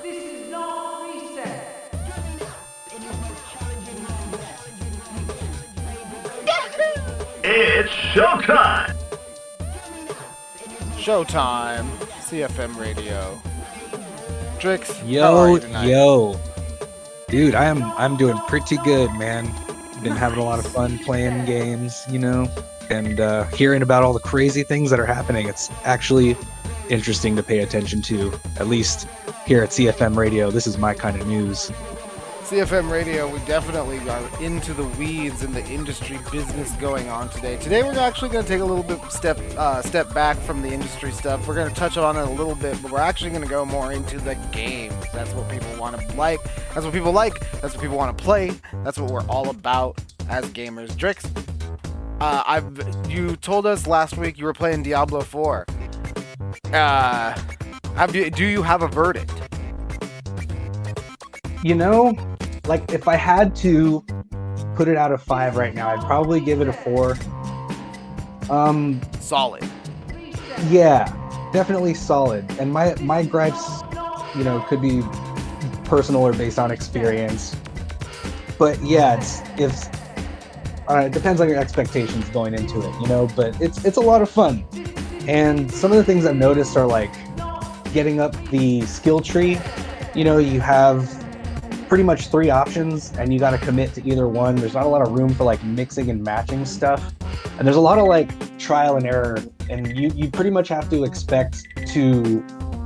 This is not reset. It's showtime! Showtime, CFM Radio. Drix, how are Yo, you tonight? yo, dude, I'm doing pretty good, man. Been having a lot of fun playing games, and hearing about all the crazy things that are happening. It's actually interesting to pay attention to. At least here at CFM Radio, this is my kind of news. CFM Radio, we definitely are into the weeds and the industry business going on today. Today we're actually going to take a little bit step back from the industry stuff. We're going to touch on it a little bit, but we're actually going to go more into the games. That's what people want to like. That's what people like. That's what people want to play. That's what we're all about as gamers. Drix, you told us last week you were playing Diablo 4. Do you have a verdict? Like if I had to put it out of 5 right now, I'd probably give it a 4. Solid. Yeah, definitely solid. And my gripes, could be personal or based on experience. But yeah, it depends on your expectations going into it, but it's a lot of fun. And some of the things I've noticed are like getting up the skill tree. You have pretty much 3 options and you got to commit to either one. There's not a lot of room for like mixing and matching stuff. And there's a lot of like trial and error, and you pretty much have to expect to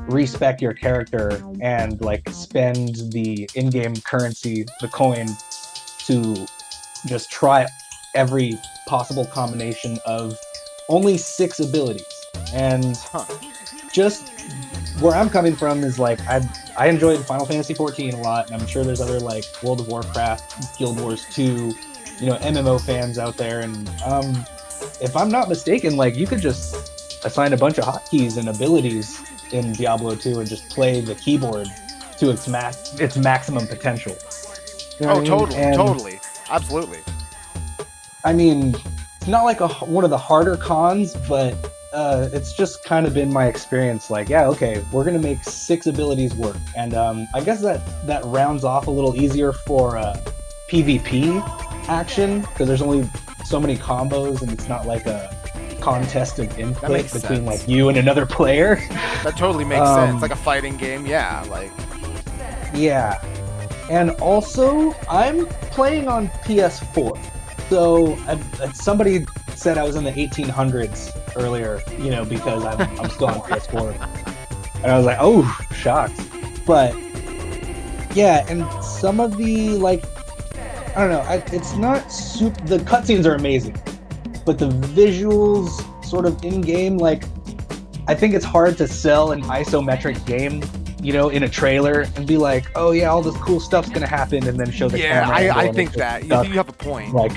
respec your character and like spend the in-game currency, the coin, to just try every possible combination of only 6 abilities. And just where I'm coming from is like I enjoyed Final Fantasy XIV a lot, and I'm sure there's other like World of Warcraft, Guild Wars 2, MMO fans out there. And if I'm not mistaken, like you could just assign a bunch of hotkeys and abilities in Diablo 2 and just play the keyboard to its maximum potential. Totally, absolutely. I mean, it's not like one of the harder cons, but it's just kind of been my experience. Like, yeah, okay, we're gonna make 6 abilities work, and I guess that rounds off a little easier for PvP action, because there's only so many combos, and it's not like a contest of input between like you and another player. That totally makes sense. Like a fighting game, yeah. Yeah, and also I'm playing on PS4, so somebody said I was in the 1800s earlier, because I'm still on PS4, and I was like, oh, shocked. But yeah, and some of the like, I don't know, it's not super. The cutscenes are amazing, but the visuals, sort of in game, like I think it's hard to sell an isometric game, in a trailer and be like, oh yeah, all this cool stuff's gonna happen, and then show the camera. Yeah, I think that you have a point. Like,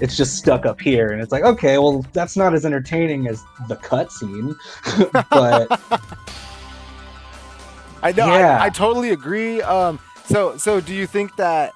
it's just stuck up here, and it's like, okay, well, that's not as entertaining as the cutscene, but I know, yeah. I totally agree. So do you think that,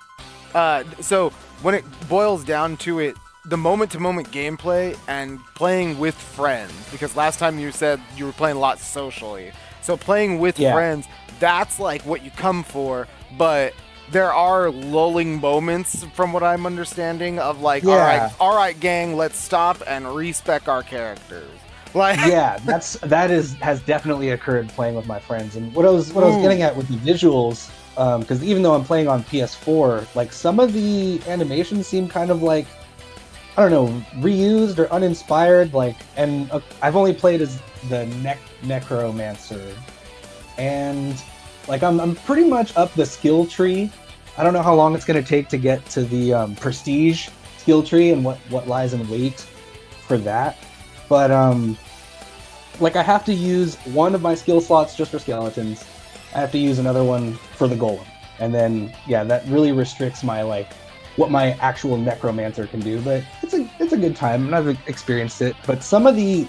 so when it boils down to it, the moment-to-moment gameplay and playing with friends, because last time you said you were playing a lot socially, so playing with friends, that's like what you come for, but there are lulling moments, from what I'm understanding, of like, all right, gang, let's stop and respec our characters. Like, yeah, that has definitely occurred playing with my friends. And what I was getting at with the visuals, because even though I'm playing on PS4, like some of the animations seem kind of like, I don't know, reused or uninspired. Like, and I've only played as the necromancer, and like I'm pretty much up the skill tree. I don't know how long it's going to take to get to the prestige skill tree and what lies in wait for that. But like I have to use one of my skill slots just for skeletons. I have to use another one for the golem, and then that really restricts my like what my actual necromancer can do. But it's a good time, and I've experienced it. But some of the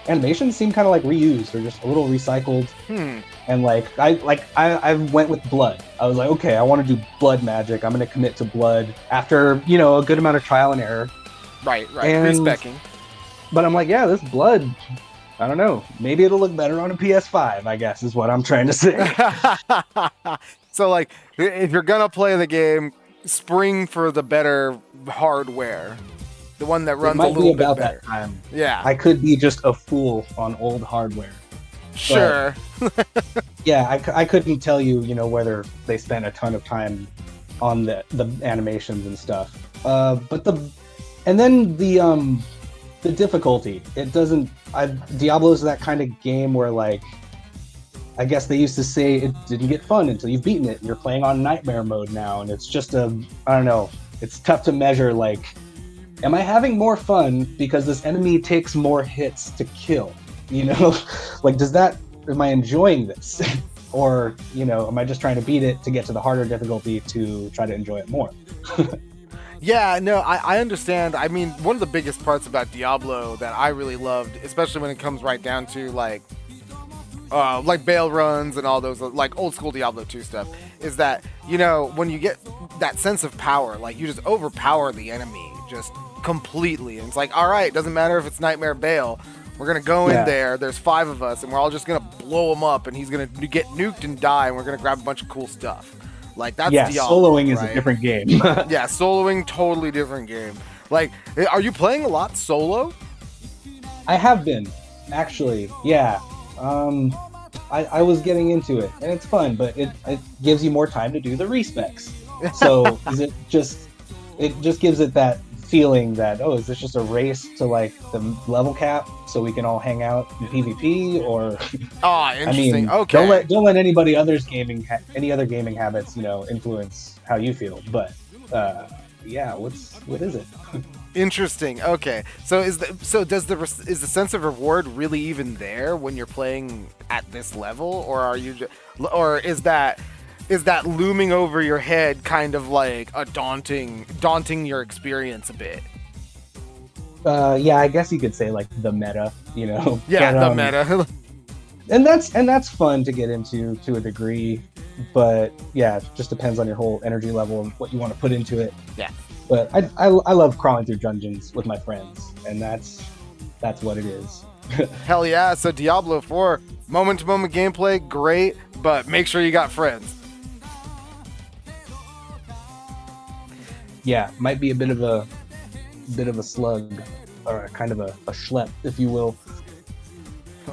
animations seem kind of like reused or just a little recycled. And like I went with blood. I was like, okay, I want to do blood magic. I'm going to commit to blood after a good amount of trial and error. Right. Respecing. But I'm like, yeah, this blood I don't know. Maybe it'll look better on a PS5, I guess, is what I'm trying to say. So, like, if you're gonna play the game, spring for the better hardware, the one that It runs a might be little bit about better. that time. Yeah, I could be just a fool on old hardware. sure. Yeah, I couldn't tell you, whether they spent a ton of time on the animations and stuff. And then the difficulty. It doesn't. Diablo's that kind of game where, like, I guess they used to say it didn't get fun until you've beaten it. You're playing on nightmare mode now, and it's just I don't know. It's tough to measure, like, am I having more fun because this enemy takes more hits to kill? Like, am I enjoying this? Or, am I just trying to beat it to get to the harder difficulty to try to enjoy it more? Yeah, no, I understand. I mean, one of the biggest parts about Diablo that I really loved, especially when it comes right down to like bail runs and all those like old school Diablo 2 stuff, is that, when you get that sense of power, like you just overpower the enemy just completely. And it's like, all right, doesn't matter if it's Nightmare Bale. We're going to go in there. There's 5 of us and we're all just going to blow him up and he's going to get nuked and die. And we're going to grab a bunch of cool stuff. Like, that's Diablo, soloing is right? a different game. Yeah, soloing, totally different game. Like, are you playing a lot solo? I have been, actually. Yeah. I was getting into it, and it's fun, but it gives you more time to do the respecs. So it just gives it that feeling that, oh, is this just a race to like the level cap so we can all hang out in PvP? Or Interesting. Okay. Don't let any other gaming habits influence how you feel. But what is it? Interesting. Okay. So is the sense of reward really even there when you're playing at this level, or is that looming over your head kind of like a daunting your experience a bit? Yeah, I guess you could say like the meta, Yeah, but, the meta. and that's fun to get into to a degree, but yeah, it just depends on your whole energy level and what you want to put into it. Yeah. But I love crawling through dungeons with my friends, and that's what it is. Hell yeah. So Diablo 4, moment-to-moment gameplay, great, but make sure you got friends. Yeah, might be a bit of a slug, or a kind of a schlep, if you will.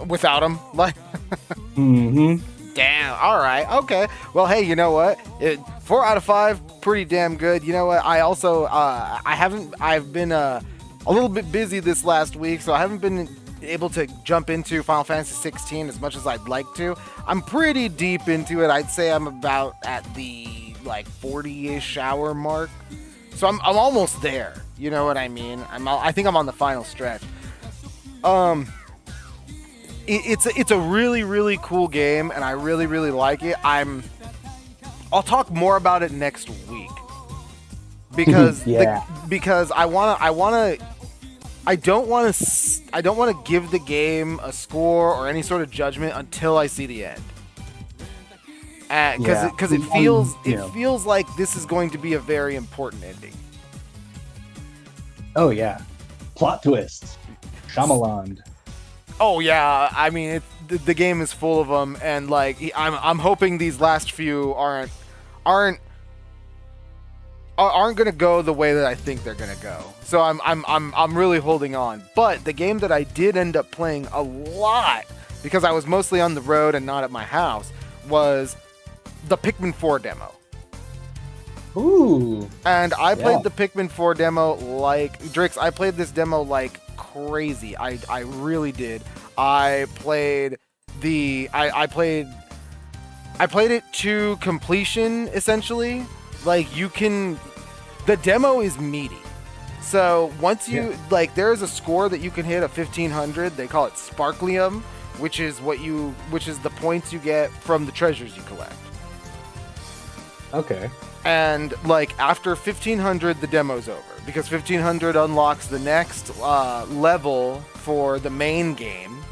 Without them? Like... Mm-hmm. Damn. All right. Okay. Well, hey, you know what? 4 out of 5, pretty damn good. You know what? I also, I've been a little bit busy this last week, so I haven't been able to jump into Final Fantasy 16 as much as I'd like to. I'm pretty deep into it. I'd say I'm about at the like 40-ish hour mark. So I'm almost there. You know what I mean? I think I'm on the final stretch. It's a really, really cool game, and I really, really like it. I'll talk more about it next week because because I don't want to give the game a score or any sort of judgment until I see the end. Because it feels like this is going to be a very important ending. Oh yeah, plot twist, Shyamalan. Oh yeah, I mean the game is full of them, and like I'm hoping these last few aren't gonna go the way that I think they're gonna go. So I'm really holding on. But the game that I did end up playing a lot, because I was mostly on the road and not at my house, was the Pikmin 4 demo. Ooh. And I played the Pikmin 4 demo like Drix. I played this demo like crazy. I really did. I played it to completion, essentially. Like, the demo is meaty. So once you there is a score that you can hit of 1500. They call it Sparklium, which is the points you get from the treasures you collect. Okay. And like after 1500, the demo's over, because 1500 unlocks the next level for the main game.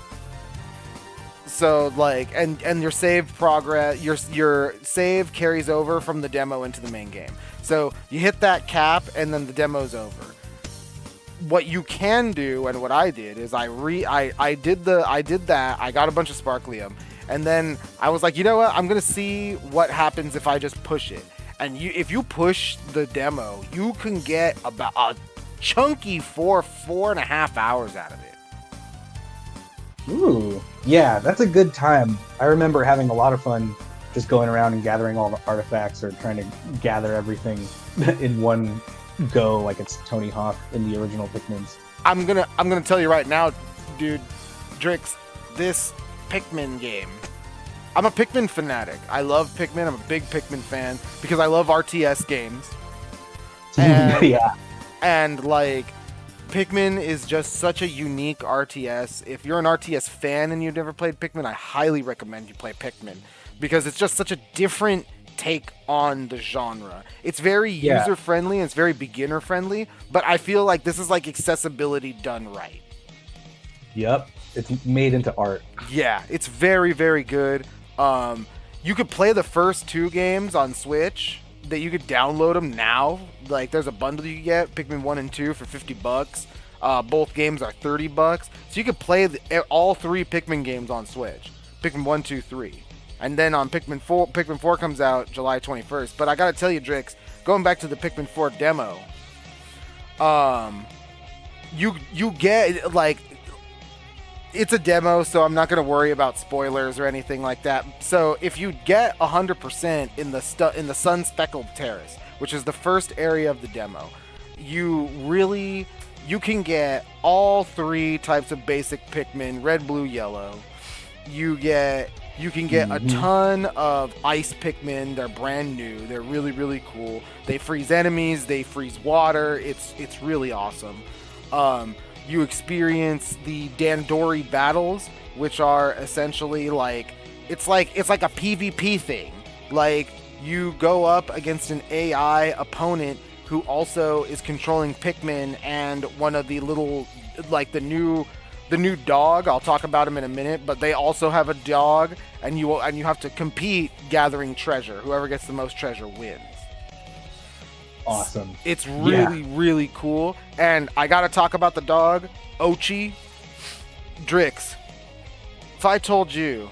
So like, and your save progress, your save carries over from the demo into the main game. So you hit that cap, and then the demo's over. what you can do, and what I did, is I did that. I got a bunch of Sparklium, and then I was like, you know what? I'm gonna see what happens if I just push it. And if you push the demo, you can get about a chunky 4.5 hours out of it. Ooh, yeah, that's a good time. I remember having a lot of fun just going around and gathering all the artifacts, or trying to gather everything in one go, like it's Tony Hawk in the original Pikmins. I'm gonna tell you right now, dude, Drix, this Pikmin game. I'm a Pikmin fanatic. I love Pikmin. I'm a big Pikmin fan because I love RTS games. And, Yeah. And like, Pikmin is just such a unique RTS. If you're an RTS fan and you've never played Pikmin, I highly recommend you play Pikmin because it's just such a different take on the genre. It's very user friendly and it's very beginner friendly, but I feel like this is like accessibility done right. Yep. It's made into art. Yeah, it's very, very good. You could play the first 2 games on Switch. That you could download them now. Like, there's a bundle you get, Pikmin 1 and 2 for $50. Both games are $30. So you could play all 3 Pikmin games on Switch. Pikmin 1, 2, 3. And then on Pikmin 4 comes out July 21st. But I gotta tell you, Drix, going back to the Pikmin 4 demo, you get, like, it's a demo, so I'm not going to worry about spoilers or anything like that. So if you get 100% in the Sun Speckled Terrace, which is the first area of the demo, you can get all 3 types of basic Pikmin, red, blue, yellow. You can get a ton of ice Pikmin. They're brand new. They're really, really cool. They freeze enemies. They freeze water. It's really awesome. You experience the Dandori battles, which are essentially like it's like a PvP thing. Like, you go up against an AI opponent who also is controlling Pikmin and one of the little, like the new dog. I'll talk about him in a minute, but they also have a dog, and you have to compete gathering treasure. Whoever gets the most treasure wins. Awesome. It's really, really cool. And I gotta talk about the dog, Ochi. Drix, if I told you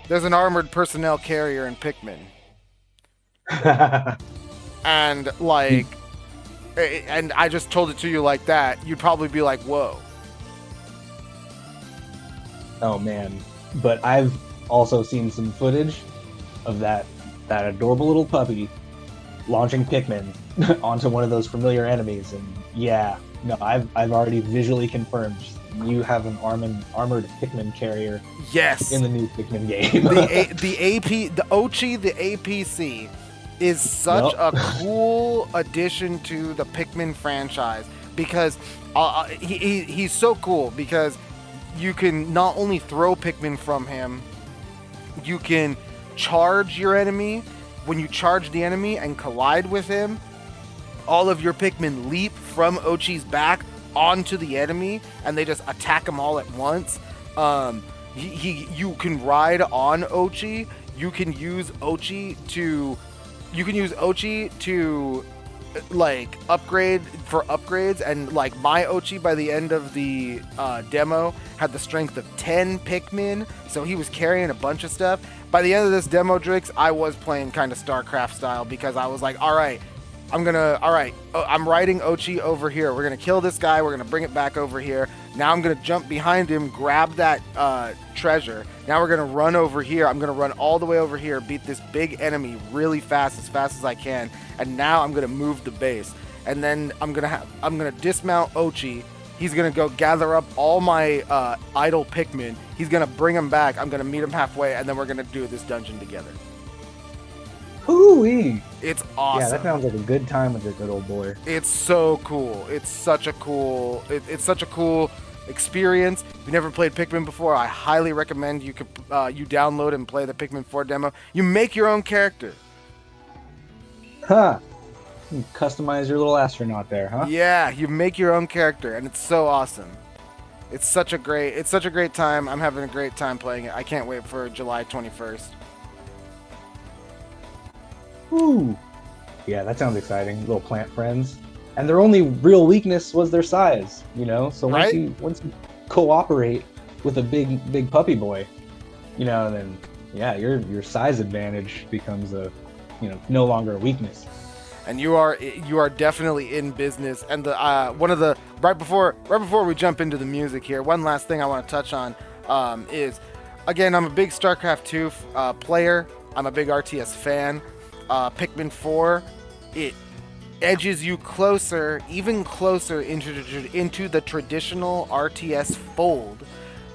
there's an armored personnel carrier in Pikmin, and like, and I just told it to you like that, you'd probably be like, whoa. Oh man. But I've also seen some footage of that adorable little puppy launching Pikmin onto one of those familiar enemies, and I've already visually confirmed you have an armored Pikmin carrier. Yes. In the new Pikmin game. the Ochi, the APC, is such a cool addition to the Pikmin franchise because he's so cool because you can not only throw Pikmin from him, you can charge your enemy. When you charge the enemy and collide with him, all of your Pikmin leap from Ochi's back onto the enemy, and they just attack him all at once. You can ride on Ochi. You can use Ochi to like upgrade for upgrades, and like my Ochi by the end of the demo had the strength of 10 Pikmin, so he was carrying a bunch of stuff. By the end of this demo, Drix, I was playing kind of StarCraft style because I was like, I'm riding Ochi over here. We're gonna kill this guy. We're gonna bring it back over here. Now I'm gonna jump behind him, grab that treasure. Now we're gonna run over here. I'm gonna run all the way over here, beat this big enemy really fast, as fast as I can. And now I'm gonna move the base. And then I'm gonna dismount Ochi. He's gonna go gather up all my idle Pikmin. He's gonna bring him back. I'm gonna meet him halfway, and then we're gonna do this dungeon together. Hoo-wee! It's awesome. Yeah, that sounds like a good time with your good old boy. It's so cool. It's such a cool experience. If you've never played Pikmin before, I highly recommend you download and play the Pikmin 4 demo. You make your own character. Huh. You customize your little astronaut there, huh? Yeah, you make your own character, and it's so awesome. It's such a great time. I'm having a great time playing it. I can't wait for July 21st. Ooh. Yeah, that sounds exciting. Little plant friends. and their only real weakness was their size. You know, so Right? once you cooperate with a big puppy boy, you know, then yeah, your size advantage becomes no longer a weakness. And you are definitely in business. And the one of the right before we jump into the music here, one last thing I want to touch on is, again, I'm a big StarCraft 2 player. I'm a big RTS fan. Pikmin 4, it edges you closer, even closer into the traditional RTS fold,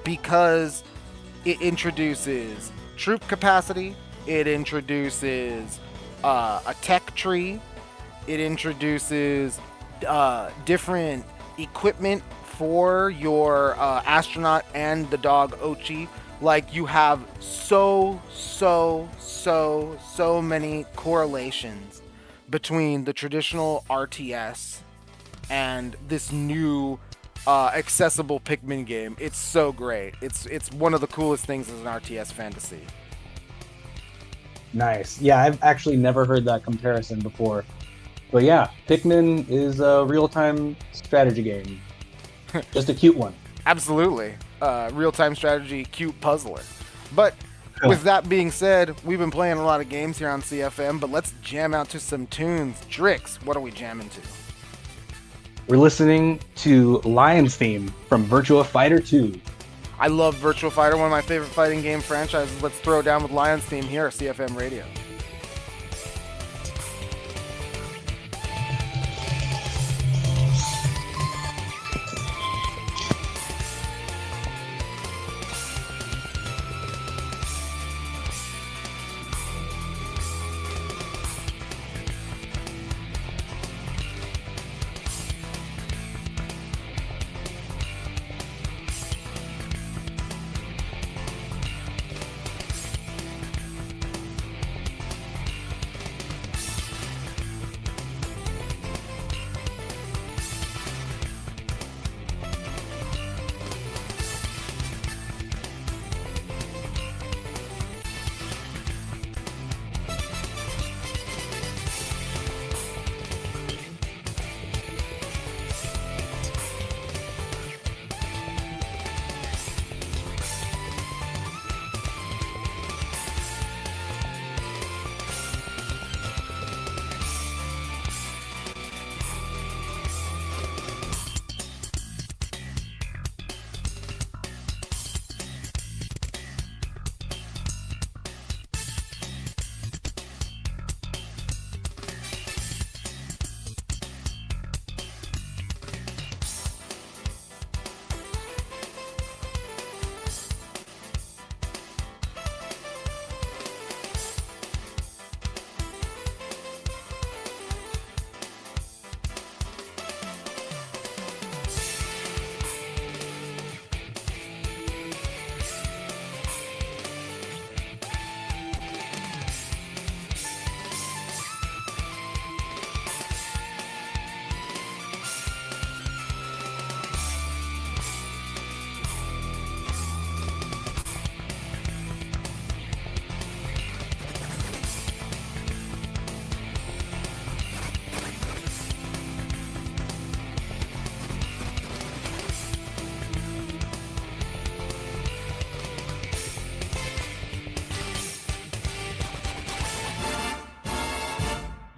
because it introduces troop capacity, it introduces a tech tree, it introduces different equipment for your astronaut and the dog Ochi. Like, you have so many correlations between the traditional RTS and this new accessible Pikmin game. It's so great. It's one of the coolest things as an RTS fan to see. Nice. Yeah, I've actually never heard that comparison before. But yeah, Pikmin is a real-time strategy game. Just a cute one. Absolutely. Real-time strategy, cute puzzler. But with that being said, we've been playing a lot of games here on CFM, but let's jam out to some tunes. Drix, what are we jamming to? We're listening to Lion's Theme from Virtua Fighter 2. I love Virtua Fighter, one of my favorite fighting game franchises. Let's throw down with Lion's Theme here at CFM Radio.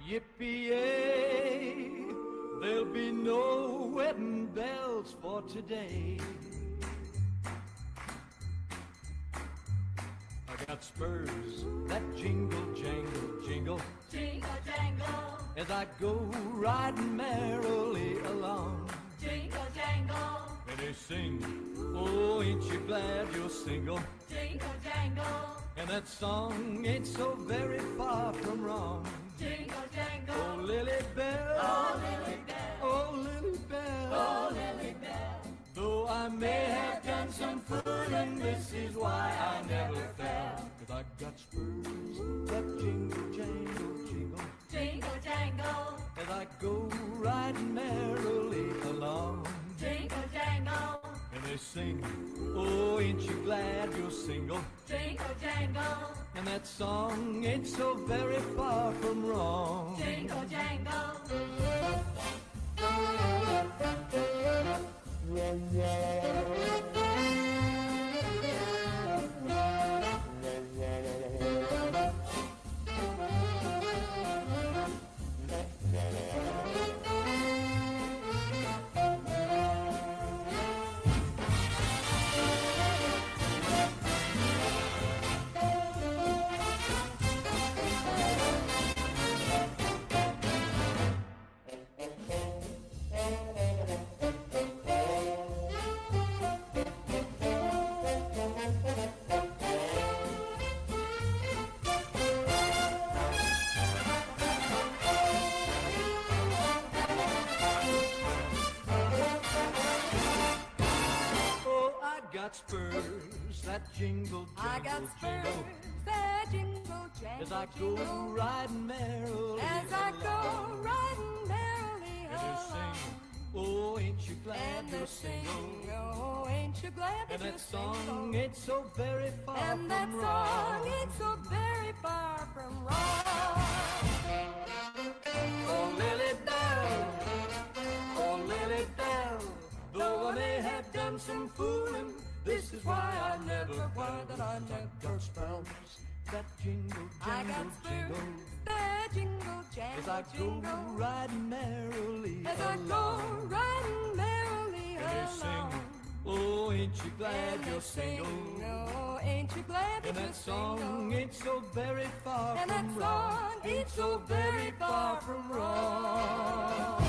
Yippee-yay, there'll be no wedding bells for today. I got spurs that jingle, jangle, jingle, Jingle jangle, as I go riding merrily along. jingle jangle, And they sing, oh, ain't you glad you're single? jingle jangle, And that song ain't so very far from wrong. jingle Oh, jangle, Lily Bell, oh lily bell, oh, Lily Bell. oh lily bell. Though I may have done some fooling, this is why I never fell. 'Cause I got spurs that jingle, jangle, jingle, Jingle jangle, as I go riding merrily along. jingle jangle, And they sing, oh, ain't you glad you're single? jingle jangle, And that song ain't so very far from wrong. jingle jangle. Oh, I got spurs that jingle, I got jingle, spurs jingle. that jingle, As I jangle, go jingle. riding merrily As I go along. riding merrily And they along. sing, oh, ain't you glad And you're they sing, single? oh, ain't you glad that And you're that song single? ain't so very far And that from song wrong. ain't so very far from wrong. Oh, Lily Bell, oh, Lily Bell, though I may have done some fooling, this is why I never find that I never spells that jingle, I got jingle, spurs jingle. that jingle, As I jangle, go jingle. riding merrily As I go along. riding merrily And they sing, along. oh, ain't you glad And you're they sing, single? oh, ain't you glad that And you're that song single? ain't so very far And that from wrong. song ain't so very far from wrong.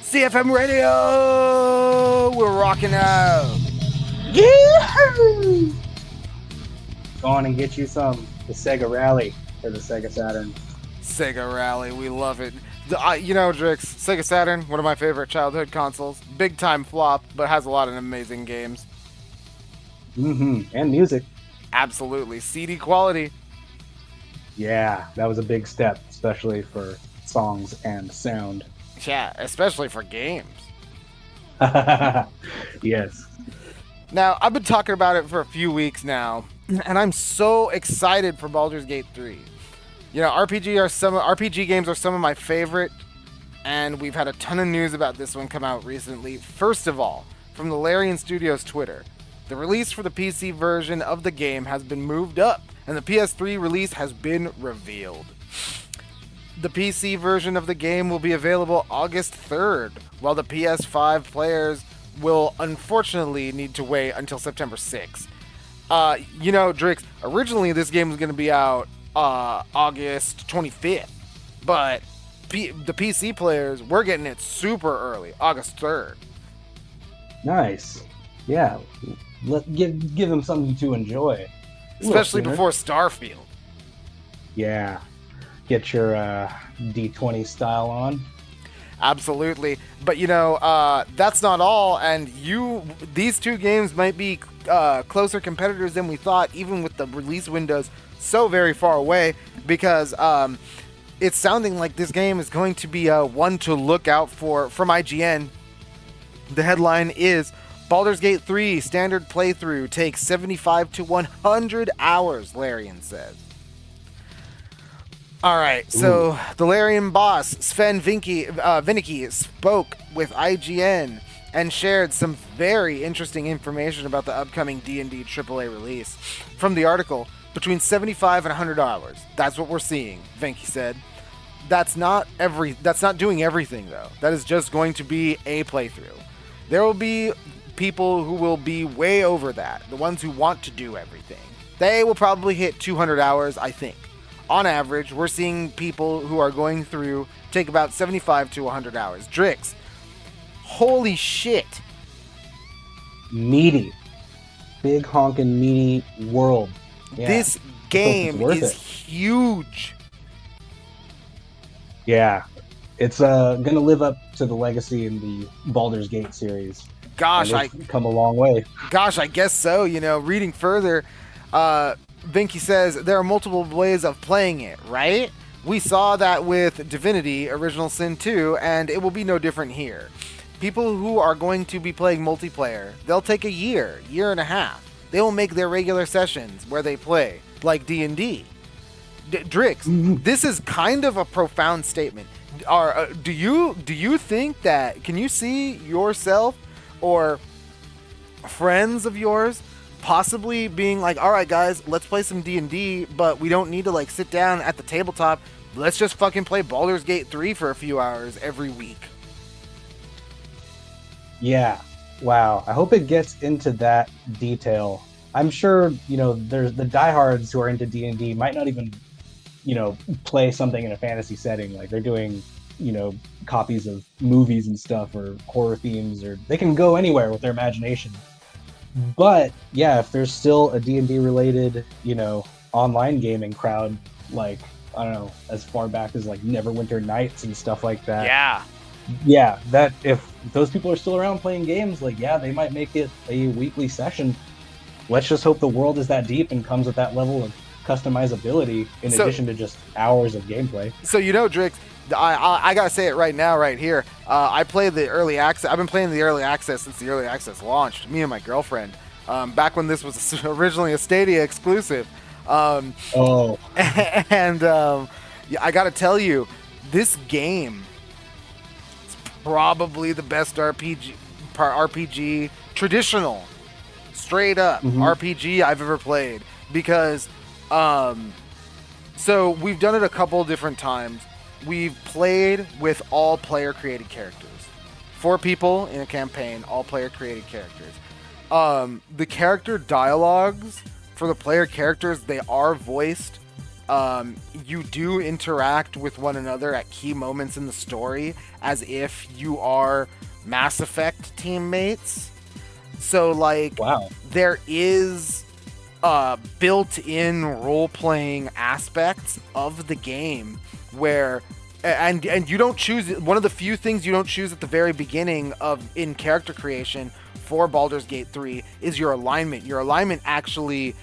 CFM Radio! We're rocking out. Yeah! Go on and get you some. The Sega Rally for the Sega Saturn. Sega Rally, we love it. You know, Drix, Sega Saturn, one of my favorite childhood consoles. Big time flop, but has a lot of amazing games. And music. Absolutely. CD quality. Yeah, that was a big step, especially for songs and sound. Yeah, especially for games. Yes. Now, I've been talking about it for a few weeks now, and I'm so excited for Baldur's Gate 3. You know, RPG games are some of my favorite, and we've had a ton of news about this one come out recently. First of all, from the Larian Studios Twitter, the release for the PC version of the game has been moved up, and the PS3 release has been revealed. The PC version of the game will be available August 3rd, while the PS5 players will unfortunately need to wait until September 6th. You know, Drix, originally this game was going to be out August 25th, but the PC players, we're getting it super early, August 3rd. Nice. Yeah. Give them something to enjoy. Especially before Starfield. Yeah. Get your D20 style on. Absolutely. But, you know, that's not all, and these two games might be closer competitors than we thought, even with the release windows so very far away, because it's sounding like this game is going to be one to look out for from IGN. The headline is, Baldur's Gate 3 standard playthrough takes 75 to 100 hours, Larian says. Alright, so the Larian boss, Sven Vinicki, spoke with IGN and shared some very interesting information about the upcoming D&D AAA release. From the article, between 75 and 100 hours. That's what we're seeing, Vinicki said. That's not doing everything, though. That is just going to be a playthrough. There will be people who will be way over that, the ones who want to do everything. They will probably hit 200 hours, I think. On average, we're seeing people who are going through take about 75 to 100 hours. Drix, holy shit. Meaty. Big honkin' meaty world. Yeah. This game is huge. Yeah. It's gonna live up to the legacy in the Baldur's Gate series. Gosh, come a long way. Gosh, I guess so. You know, reading further, Vinicki says there are multiple ways of playing it, right? We saw that with Divinity, Original Sin 2, and it will be no different here. People who are going to be playing multiplayer, they'll take a year and a half. They will make their regular sessions where they play, like D&D. Drix, this is kind of a profound statement. Do you think that, can you see yourself or friends of yours possibly being like, all right, guys, let's play some D&D, but we don't need to like sit down at the tabletop. Let's just fucking play Baldur's Gate 3 for a few hours every week. Yeah. Wow. I hope it gets into that detail. I'm sure, you know, there's the diehards who are into D&D might not even, you know, play something in a fantasy setting. Like they're doing, you know, copies of movies and stuff or horror themes, or they can go anywhere with their imagination. But yeah, if there's still a D&D related, you know, online gaming crowd, like, I don't know, as far back as like Neverwinter Nights and stuff like that. Yeah, that if those people are still around playing games, like, yeah, they might make it a weekly session. Let's just hope the world is that deep and comes with that level of customizability in addition to just hours of gameplay. So, you know, Drix, I gotta say it right now, right here. I played the early access. I've been playing the early access since the early access launched. Me and my girlfriend, back when this was originally a Stadia exclusive. And I gotta tell you, this game is probably the best RPG traditional, straight up RPG I've ever played, because so we've done it a couple different times. We've played with all player-created characters. 4 people in a campaign, all player-created characters. The character dialogues for the player characters, they are voiced. You do interact with one another at key moments in the story as if you are Mass Effect teammates. So, like, wow. There is built-in role-playing aspects of the game where, and you don't choose, one of the few things you don't choose at the very beginning of in character creation for Baldur's Gate 3 is your alignment. Your alignment actually,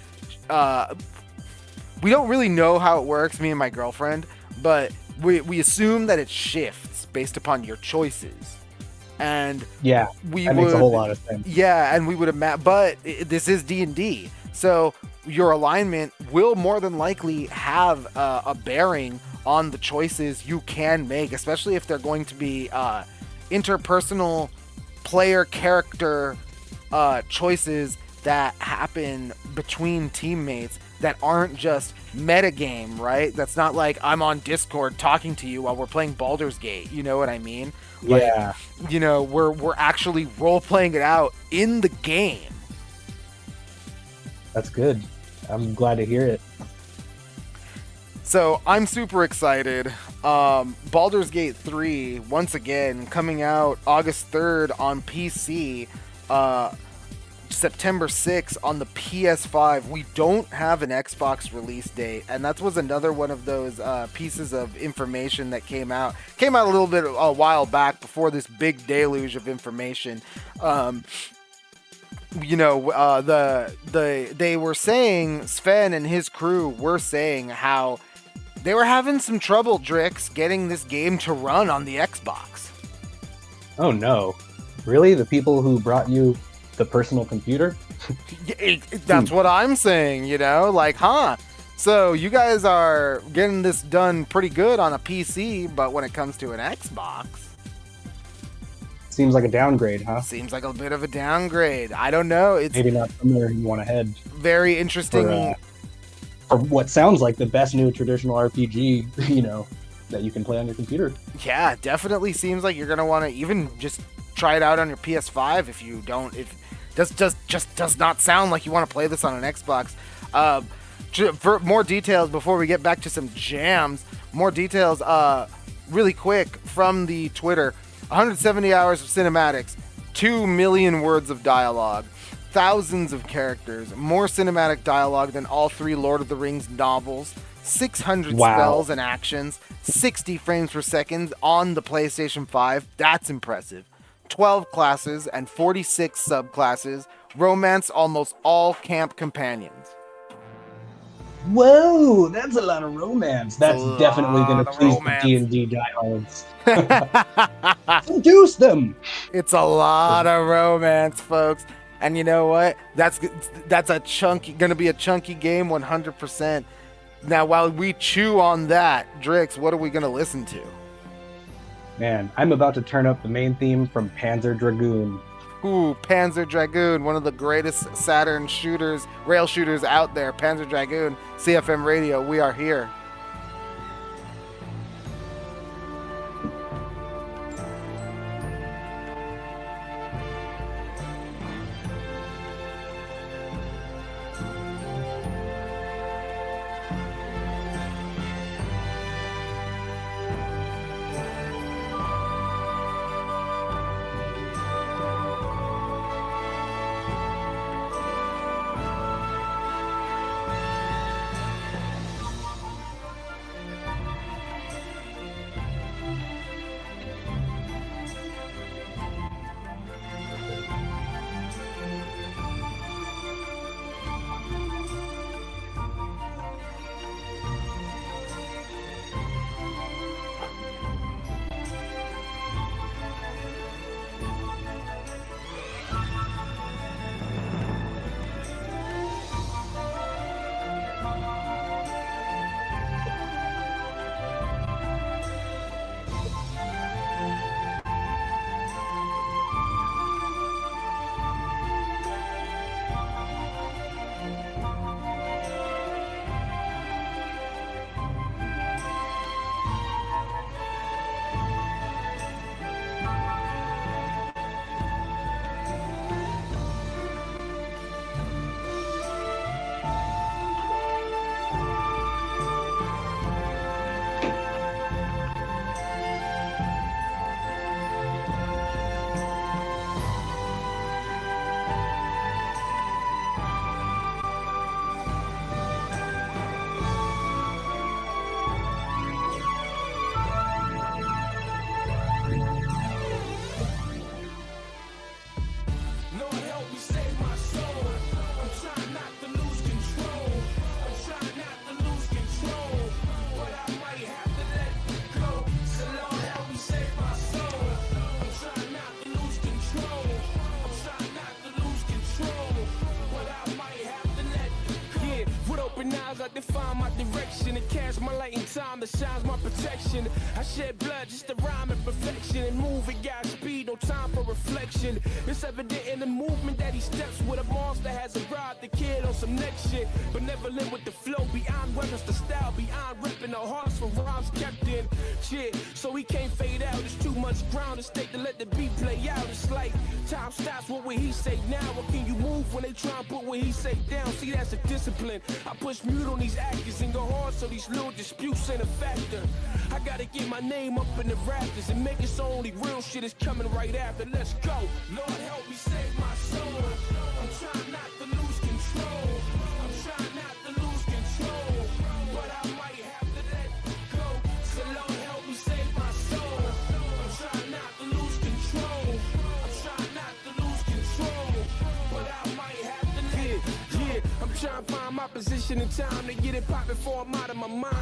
we don't really know how it works, me and my girlfriend, but we assume that it shifts based upon your choices. And that makes a whole lot of sense. Yeah, and we would but this is D&D, so your alignment will more than likely have a bearing on the choices you can make, especially if they're going to be interpersonal player character choices that happen between teammates that aren't just metagame, right? That's not like I'm on Discord talking to you while we're playing Baldur's Gate, you know what I mean? Yeah. Like, you know, we're actually role-playing it out in the game. That's good. I'm glad to hear it. So I'm super excited. Baldur's Gate 3, once again, coming out August 3rd on PC, September 6th on the PS5. We don't have an Xbox release date, and that was another one of those pieces of information that came out a little bit a while back before this big deluge of information. You know, they were saying, Sven and his crew were saying how they were having some trouble, Drix, getting this game to run on the Xbox. Oh no. Really? The people who brought you the personal computer? That's what I'm saying, you know? Like, so you guys are getting this done pretty good on a PC, but when it comes to an Xbox... Seems like a downgrade, huh? Seems like a bit of a downgrade. I don't know. It's maybe not somewhere you want to head. Very interesting. For what sounds like the best new traditional RPG, you know, that you can play on your computer. Yeah, definitely seems like you're gonna want to even just try it out on your PS5 if you don't. If just does not sound like you want to play this on an Xbox. For more details before we get back to some jams, more details. Really quick from the Twitter. 170 hours of cinematics, 2 million words of dialogue, thousands of characters, more cinematic dialogue than all 3 Lord of the Rings novels, 600 spells and actions, 60 frames per second on the PlayStation 5. That's impressive. 12 classes and 46 subclasses, romance almost all camp companions. Whoa, that's a lot of romance. That's definitely going to please the D&D diehards. Introduce them. It's a lot of romance, folks. And you know what? That's gonna be a chunky game, 100%. Now, while we chew on that, Drix, what are we gonna listen to? Man, I'm about to turn up the main theme from Panzer Dragoon. Ooh, Panzer Dragoon, one of the greatest Saturn shooters, rail shooters out there. Panzer Dragoon, CFM Radio, we are here. affection and cash my light in time that shines my protection. I shed blood just to rhyme in perfection and move at got speed, no time for reflection. It's evident in the movement that he steps with a monster has arrived. The kid on some next shit, but never live with the flow beyond weapons, the style beyond ripping the hearts for rhymes kept in. Shit, so we can't fade out. There's too much ground at stake to let the beat play out. It's like time stops. What will he say now? What can you move when they try and put what he say down? See, that's a discipline. I push mute on these actors and go hard so these little disputes ain't a factor. I gotta get my name up in the rafters and make it so only real shit is coming right after. Let's go. Lord help me save my soul. I'm trying not to lose control. I'm trying not to lose control, but I might have to let go. So Lord help me save my soul. I'm trying not to lose control. I'm trying not to lose control, but I might have to let go. I'm trying to find my position in time to get it poppin' before I'm out of my mind.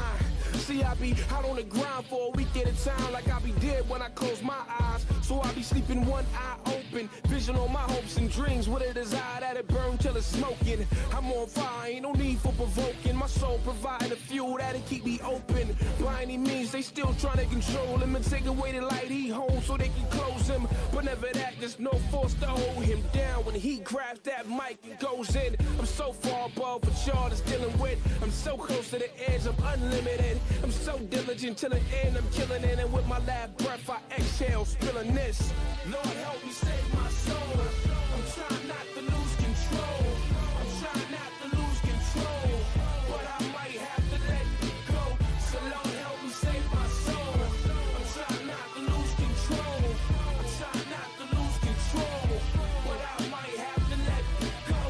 See, I be out on the grind for a week at a time, like I be dead when I close my eyes. So I be sleeping one eye open, vision on my hopes and dreams with a desire that it burn till it's smoking. I'm on fire, ain't no need for provoking. My soul providing the fuel that'll keep me open. By any means, they still trying to control him and take away the light he holds so they can close him. But never that, there's no force to hold him down when he grabs that mic and goes in. I'm so far above what y'all is dealing with. I'm so close to the edge, I'm unlimited. I'm so diligent till the end, I'm killing it. And with my last breath, I exhale, spilling this. Lord help me save my soul. I'm trying not to lose control. I'm trying not to lose control, but I might have to let go. So Lord help me save my soul. I'm trying not to lose control. I'm trying not to lose control, but I might have to let go.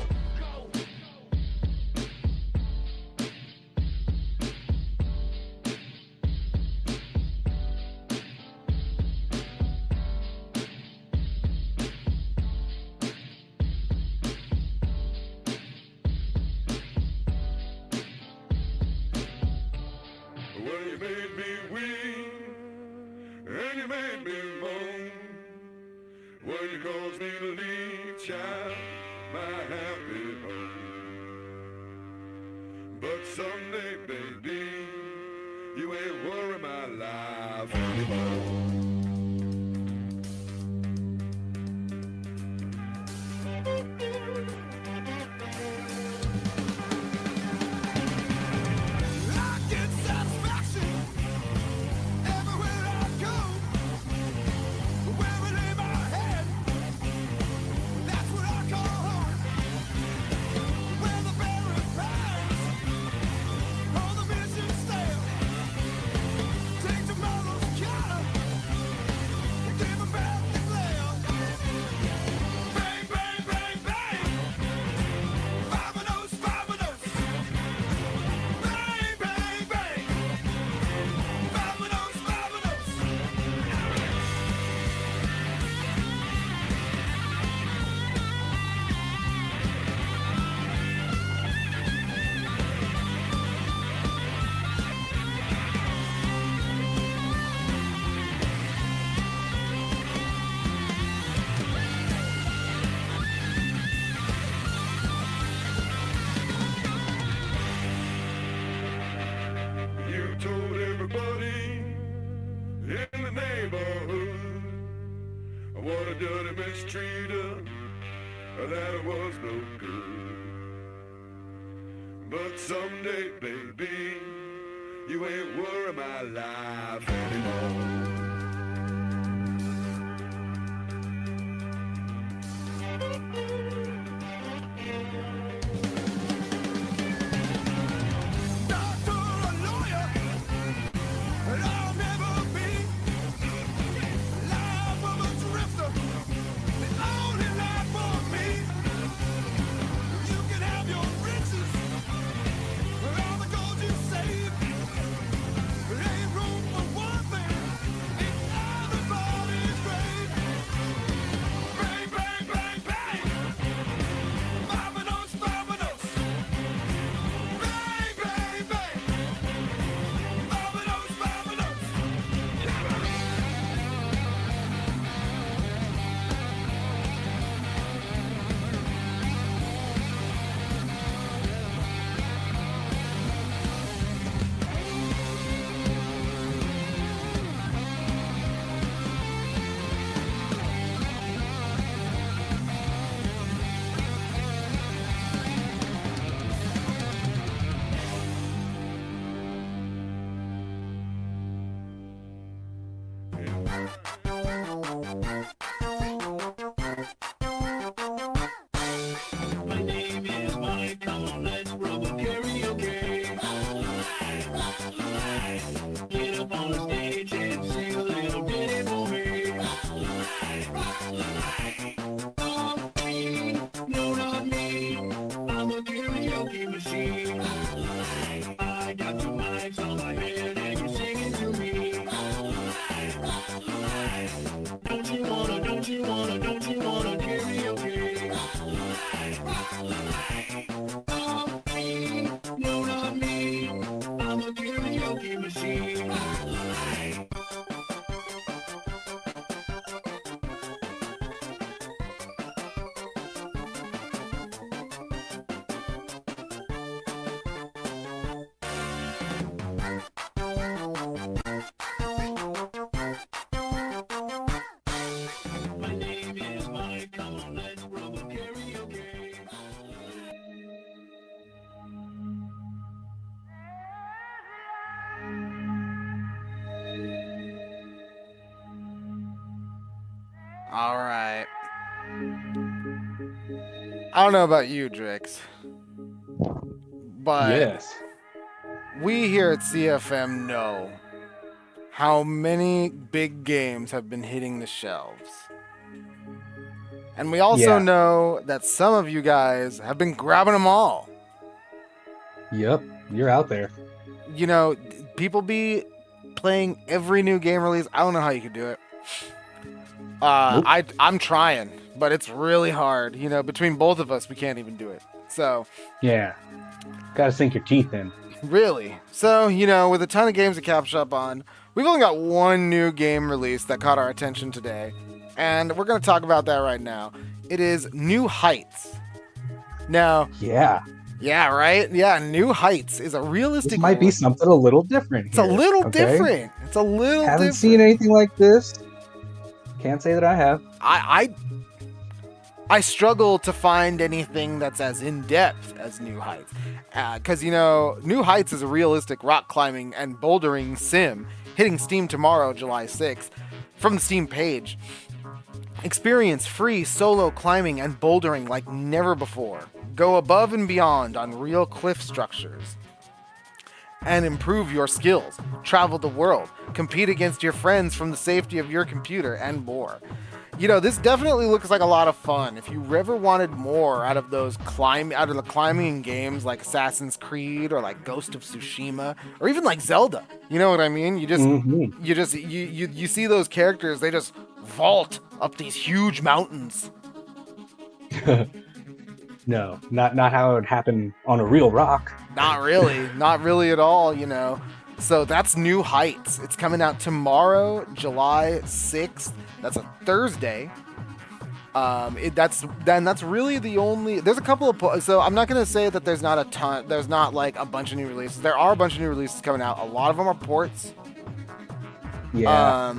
Well, you made me weep, and you made me moan. Well, you caused me to leave, child, my happy home. But someday, baby, you ain't worry my life anymore. What a dirty mistreater, that it was no good. But someday, baby, you ain't worry my life anymore. There ain't room for one thing. All right. I don't know about you, Drix, but Yes. we here at CFM know how many big games have been hitting the shelves. And we also Yeah. know that some of you guys have been grabbing them all. Yep. You're out there. You know, people be playing every new game release. I don't know how you could do it. Nope. I'm trying, but it's really hard. You know, between both of us, we can't even do it. So, Yeah. Gotta sink your teeth in. really. So, you know, with a ton of games to catch up on, we've only got one new game release that caught our attention today. And we're going to talk about that right now. It is New Heights. Now, Yeah. yeah, right? Yeah, New Heights is a realistic... This might be something a little different It's a here, little okay? different. It's a little Haven't different. seen anything like this. Can't say that I have. I struggle to find anything that's as in-depth as New Heights. Because, you know, New Heights is a realistic rock climbing and bouldering sim hitting Steam tomorrow, July 6th. From the Steam page, experience free solo climbing and bouldering like never before. Go above and beyond on real cliff structures and improve your skills. Travel the world. Compete against your friends from the safety of your computer and more. You know, this definitely looks like a lot of fun. If you ever wanted more out of those the climbing games like Assassin's Creed or like Ghost of Tsushima or even like Zelda, you know what I mean? You see those characters, they just vault up these huge mountains. No, not how it would happen on a real rock. Not really at all, you know. So that's New Heights. It's coming out tomorrow, July 6th. That's a Thursday. That's really the only. There's a couple of. So I'm not gonna say that there's not a ton. There's not like a bunch of new releases. There are a bunch of new releases coming out. A lot of them are ports. Yeah.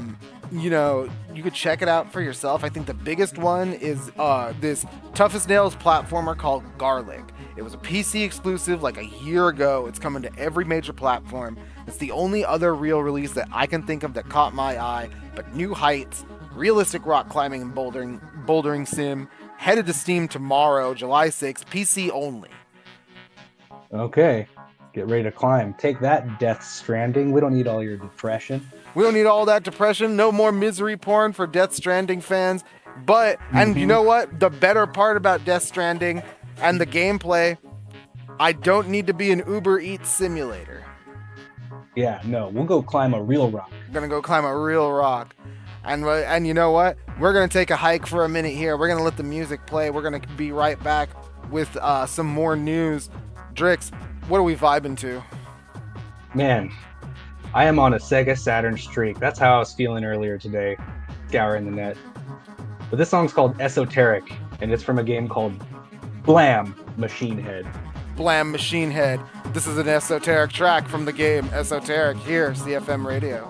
You know, you could check it out for yourself. I think the biggest one is this Tough as Nails platformer called Garlic. It was a PC exclusive like a year ago. It's coming to every major platform. It's the only other real release that I can think of that caught my eye. But New Heights, realistic rock climbing and bouldering sim, headed to Steam tomorrow, July 6th, PC only. Okay. Get ready to climb. Take that, Death Stranding. We don't need all your depression. We don't need all that depression. No more misery porn for Death Stranding fans. But, and you know what? The better part about Death Stranding and the gameplay, I don't need to be an Uber Eats simulator. Yeah, no. We'll go climb a real rock. I'm going to go climb a real rock. And you know what? We're going to take a hike for a minute here. We're going to let the music play. We're going to be right back with some more news. Drix, what are we vibing to? Man, I am on a Sega Saturn streak. That's how I was feeling earlier today, scouring the net. But this song's called Esoteric, and it's from a game called Blam Machine Head. Blam Machine Head. This is an esoteric track from the game Esoteric here, CFM Radio.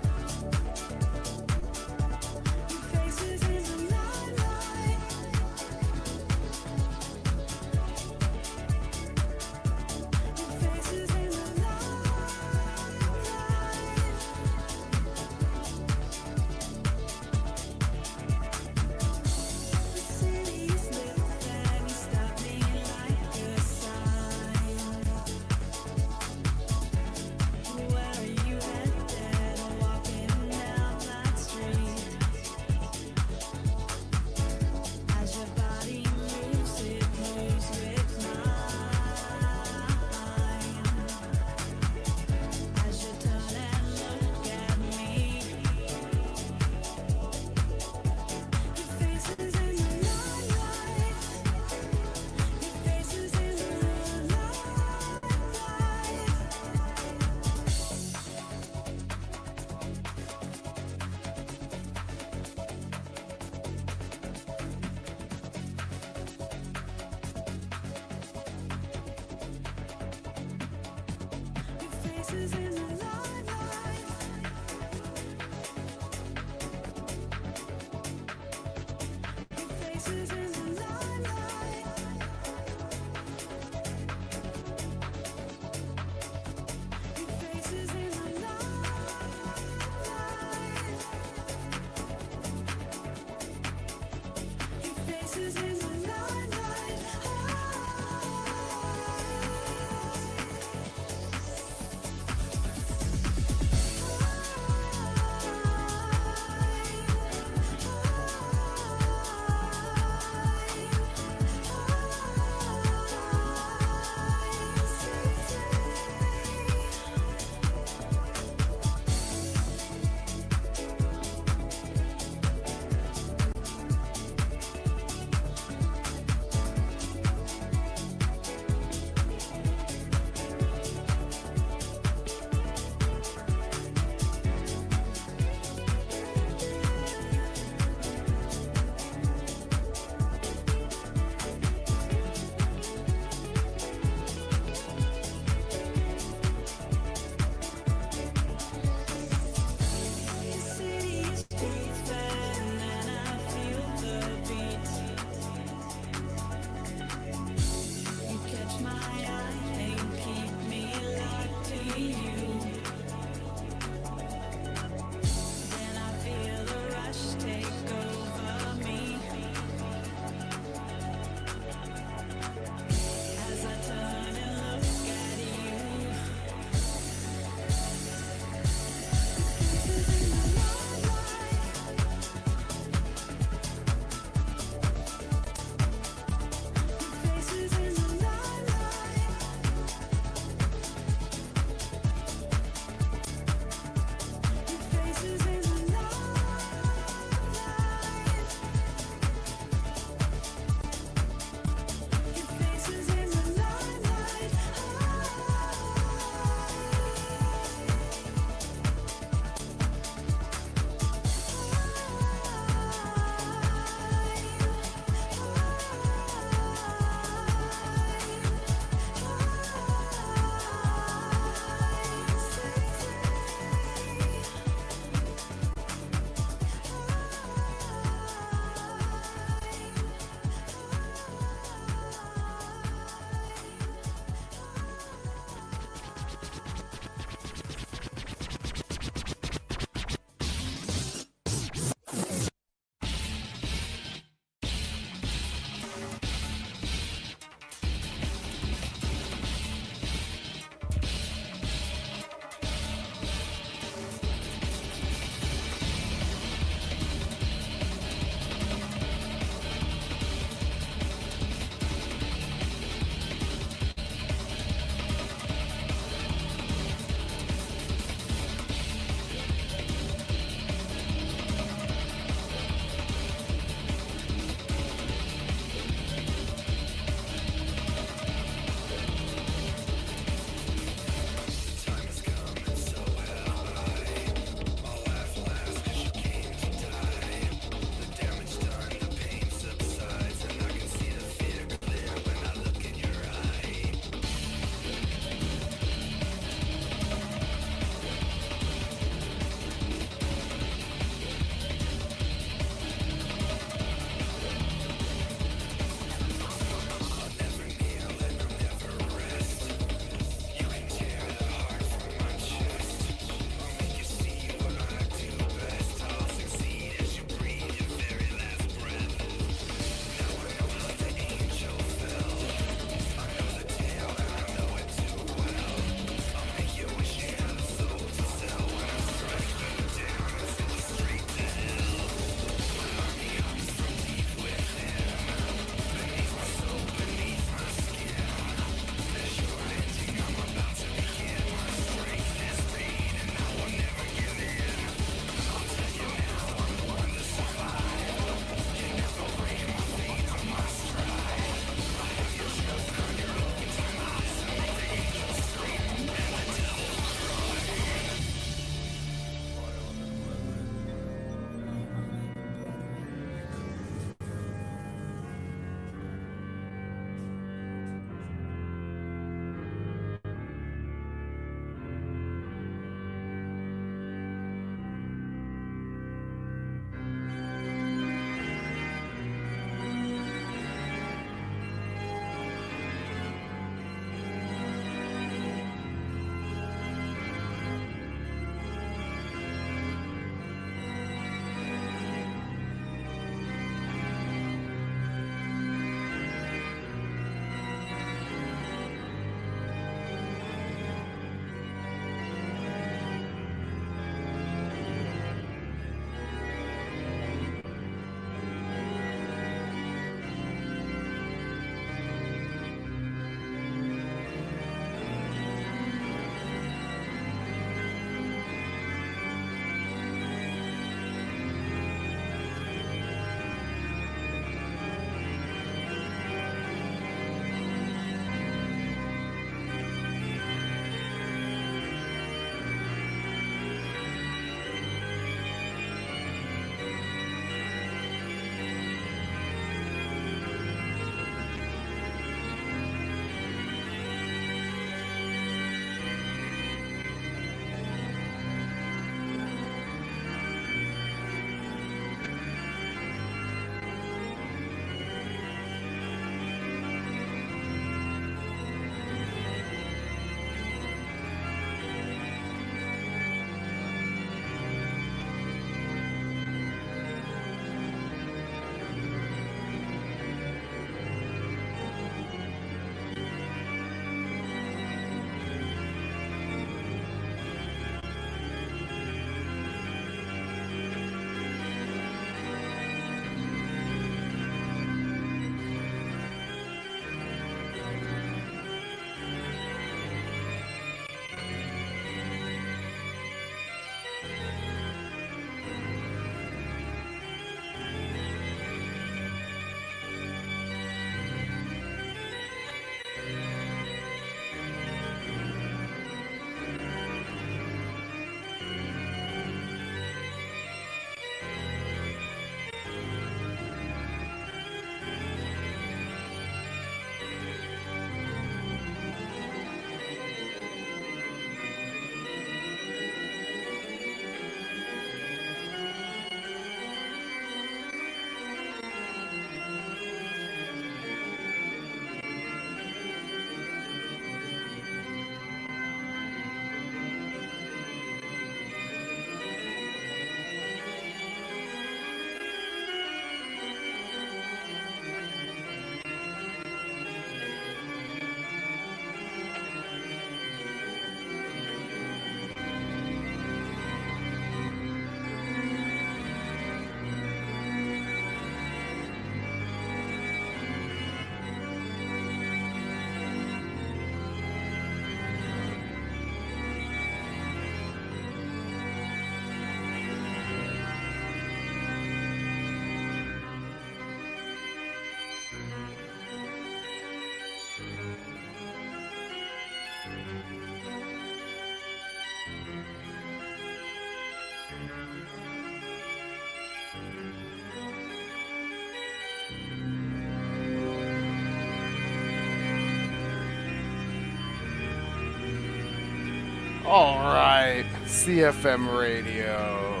All right, CFM Radio.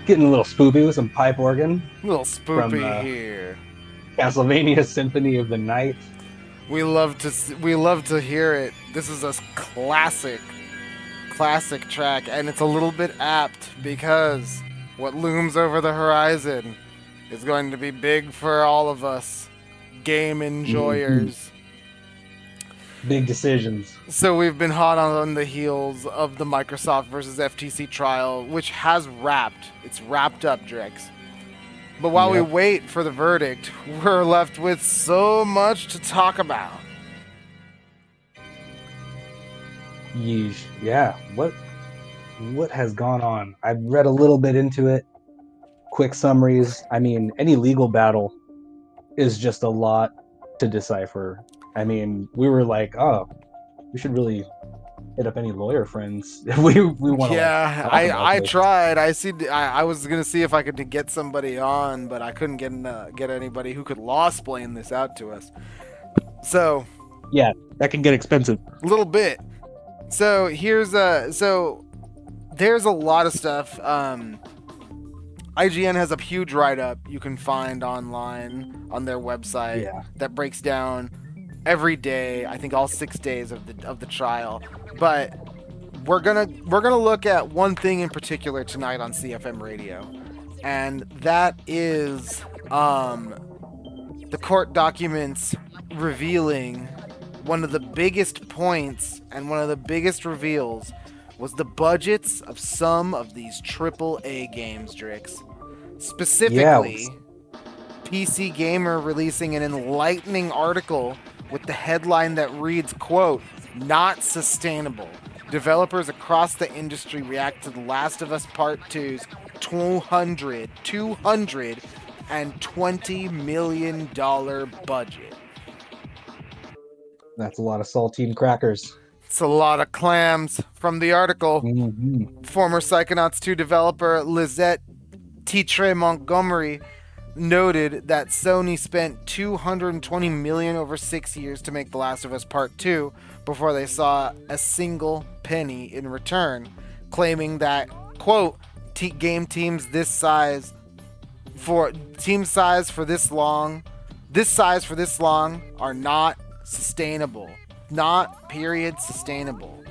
Getting a little spoopy with some pipe organ. A little spoopy From, here. Castlevania Symphony of the Night. We love to hear it. This is a classic track, and it's a little bit apt because what looms over the horizon is going to be big for all of us game enjoyers. Big decisions. So we've been hot on the heels of the Microsoft versus FTC trial, which has wrapped. It's wrapped up, Drex. But while we wait for the verdict, we're left with so much to talk about. Yeesh. Yeah. What has gone on? I've read a little bit into it. Quick summaries. I mean, any legal battle is just a lot to decipher. I mean, we were like, oh, we should really hit up any lawyer friends if we want to. Yeah, I tried. I was gonna see if I could get somebody on, but I couldn't get anybody who could law-splain this out to us. So yeah, that can get expensive. A little bit. So there's a lot of stuff. IGN has a huge write-up you can find online on their website that breaks down every day, I think all 6 days of the trial. But we're gonna look at one thing in particular tonight on CFM Radio, and that is the court documents revealing one of the biggest points and one of the biggest reveals was the budgets of some of these AAA games, Drix. Specifically, PC Gamer releasing an enlightening article with the headline that reads, quote, "Not sustainable. Developers across the industry react to The Last of Us Part 2's $220 million budget." That's a lot of saltine crackers. It's a lot of clams. From the article, former Psychonauts 2 developer Lizette Titre Montgomery noted that Sony spent $220 million over 6 years to make The Last of Us Part 2 before they saw a single penny in return, claiming that, quote, game teams this size for this long are not sustainable. Not period sustainable.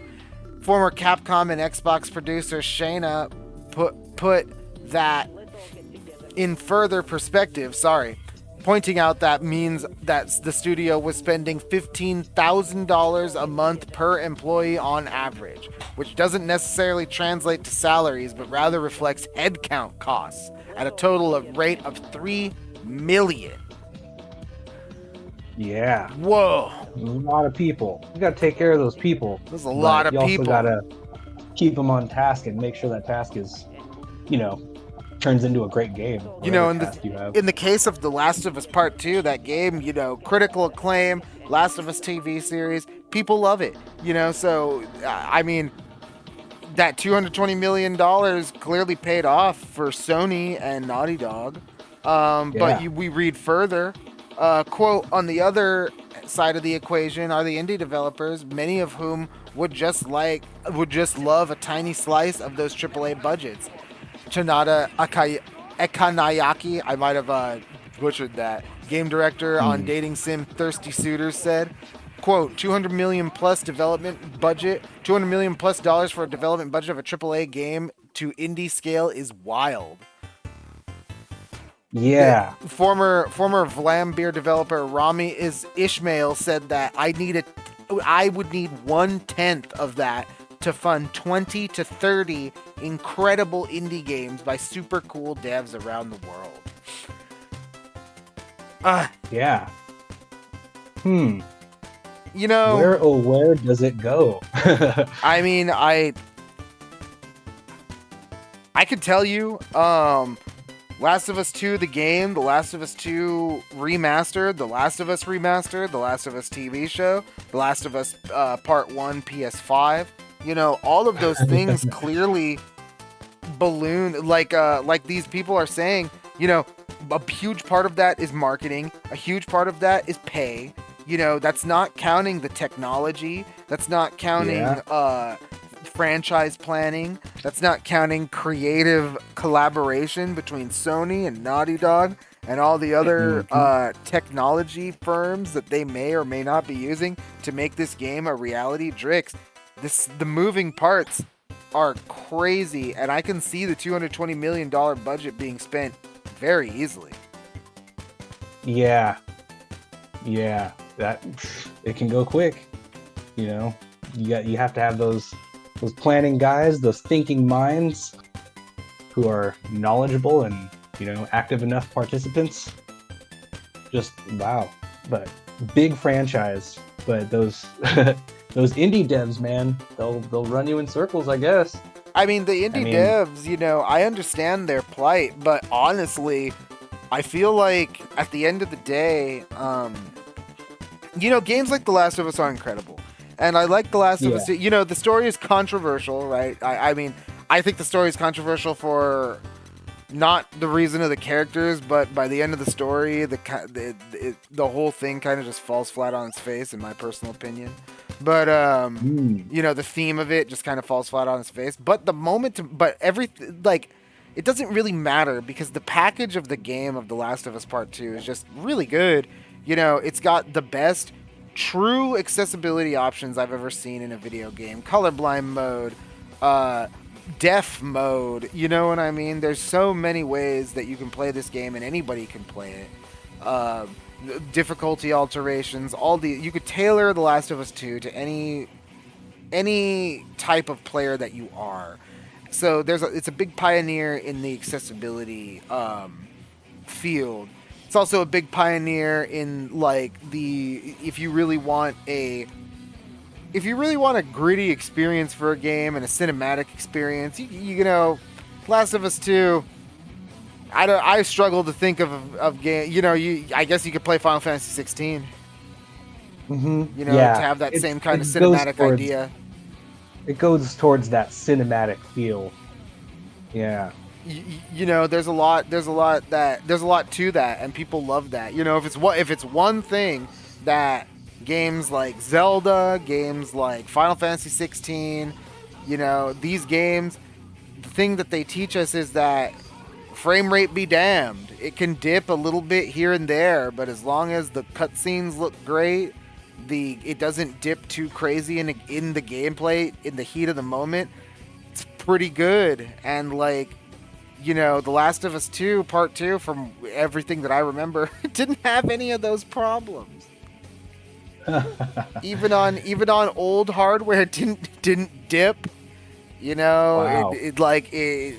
Former Capcom and Xbox producer Shayna put that in further perspective, pointing out that means that the studio was spending $15,000 a month per employee on average, which doesn't necessarily translate to salaries, but rather reflects headcount costs at a total of rate of $3 million. Yeah. Whoa. A lot of people. You got to take care of those people. There's a lot of people. You also got to keep them on task and make sure that task is, turns into a great game. In the case of The Last of Us Part 2, that game, critical acclaim, Last of Us TV series, people love it. So, I mean, that $220 million clearly paid off for Sony and Naughty Dog. But we read further. Quote, on the other side of the equation are the indie developers, many of whom would just love a tiny slice of those AAA budgets. Chinada Ekanayaki, I might have butchered that, game director on dating sim Thirsty Suitors, said, quote, $200 million plus dollars for a development budget of a AAA game to indie scale is wild. Yeah. Former Vlambeer developer Rami Ishmael said that I would need 1/10 of that to fund 20 to 30 incredible indie games by super cool devs around the world. Yeah. Where does it go? I mean, I could tell you, Last of Us 2, the game, The Last of Us 2 Remastered, The Last of Us Remastered, The Last of Us TV show, The Last of Us Part 1 PS5. All of those things clearly balloon, like these people are saying, a huge part of that is marketing, a huge part of that is pay, You know, that's not counting the technology. That's not counting franchise planning. That's not counting creative collaboration between Sony and Naughty Dog and all the other technology firms that they may or may not be using to make this game a reality. Drix, the moving parts are crazy, and I can see the $220 million budget being spent very easily. Yeah, that it can go quick. You know, you have to have those planning guys, those thinking minds who are knowledgeable and, you know, active enough participants. Just wow. But big franchise, but those those indie devs, man, they'll run you in circles, I guess. I mean, the indie devs, you know, I understand their plight, but honestly, I feel like at the end of the day, you know, games like The Last of Us are incredible. And I like The Last of Us. You know, the story is controversial, right? I mean, I think the story is controversial for not the reason of the characters, but by the end of the story, the whole thing kind of just falls flat on its face, in my personal opinion. But, you know, the theme of it just kind of falls flat on its face. But it doesn't really matter because the package of the game of The Last of Us Part 2 is just really good. You know, it's got the best true accessibility options I've ever seen in a video game. Colorblind mode, deaf mode, you know what I mean? There's so many ways that you can play this game and anybody can play it. Difficulty alterations, you could tailor The Last of Us 2 to any type of player that you are. So it's a big pioneer in the accessibility field. It's also a big pioneer in like if you really want a gritty experience for a game and a cinematic experience, you know, Last of Us 2. I struggle to think of game. You know, I guess you could play Final Fantasy 16. Mm-hmm. You know, to have that same kind of cinematic idea. It goes towards that cinematic feel. Yeah. You know, there's a lot to that, and people love that. You know, if it's one thing that games like Zelda, games like Final Fantasy 16, you know, these games, the thing that they teach us is that frame rate be damned. It can dip a little bit here and there, but as long as the cutscenes look great, it doesn't dip too crazy in the gameplay, in the heat of the moment, it's pretty good. And like, you know, The Last of Us 2 Part 2, from everything that I remember, didn't have any of those problems. even on old hardware, it didn't dip. You know, wow. The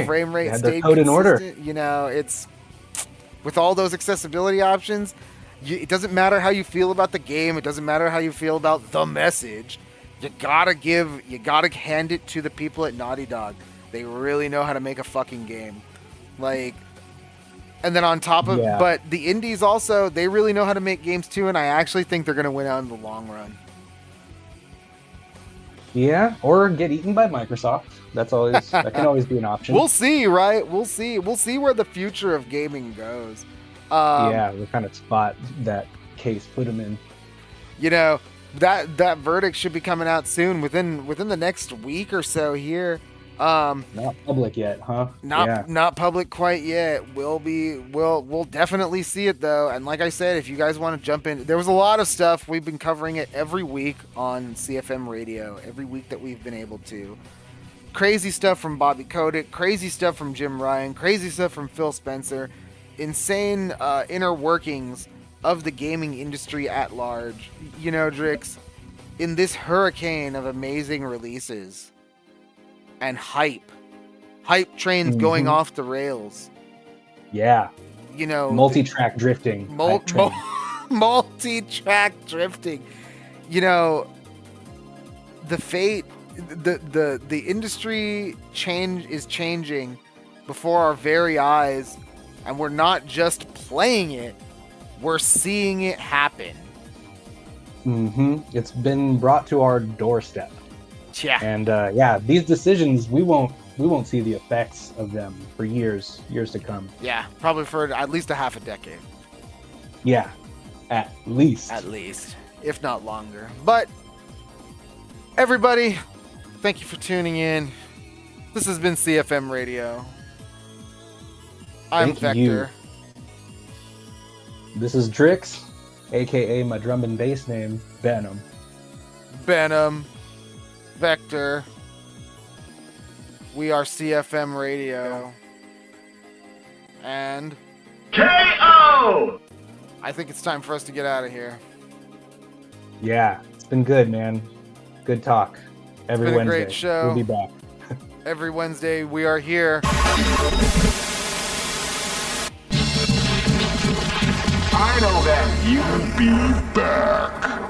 frame rate stayed code consistent. In order. You know, it's with all those accessibility options. It doesn't matter how you feel about the game. It doesn't matter how you feel about the message. You gotta hand it to the people at Naughty Dog. They really know how to make a fucking game. Like, and then on top of, but the indies also, they really know how to make games too, and I actually think they're gonna win out in the long run. Yeah, or get eaten by Microsoft. That can always be an option. We'll see, right? We'll see where the future of gaming goes. What kind of spot that case put them in. You know, that verdict should be coming out soon, within the next week or so here. Not public yet, huh? Not public quite yet. We'll definitely see it though. And like I said, if you guys want to jump in, there was a lot of stuff. We've been covering it every week on CFM Radio, every week that we've been able to. Crazy stuff from Bobby Kotick, crazy stuff from Jim Ryan, crazy stuff from Phil Spencer, insane inner workings of the gaming industry at large. You know, Drix, in this hurricane of amazing releases and hype trains going off the rails. Yeah. You know, multi-track drifting. Multi-track drifting. You know, the industry is changing before our very eyes, and we're not just playing it, we're seeing it happen. It's been brought to our doorstep. Yeah. And these decisions, we won't see the effects of them for years to come. Yeah, probably for at least a half a decade. Yeah, At least. At least, if not longer. But everybody, thank you for tuning in. This has been CFM Radio. I'm Thank you. Vector. This is Drix, aka my drum and bass name, Venom. Venom. Vector. We are CFM Radio. And KO! I think it's time for us to get out of here. Yeah, it's been good, man. Good talk. Every been a Wednesday. great show. We'll be back. Every Wednesday we are here. I know that you'll be back.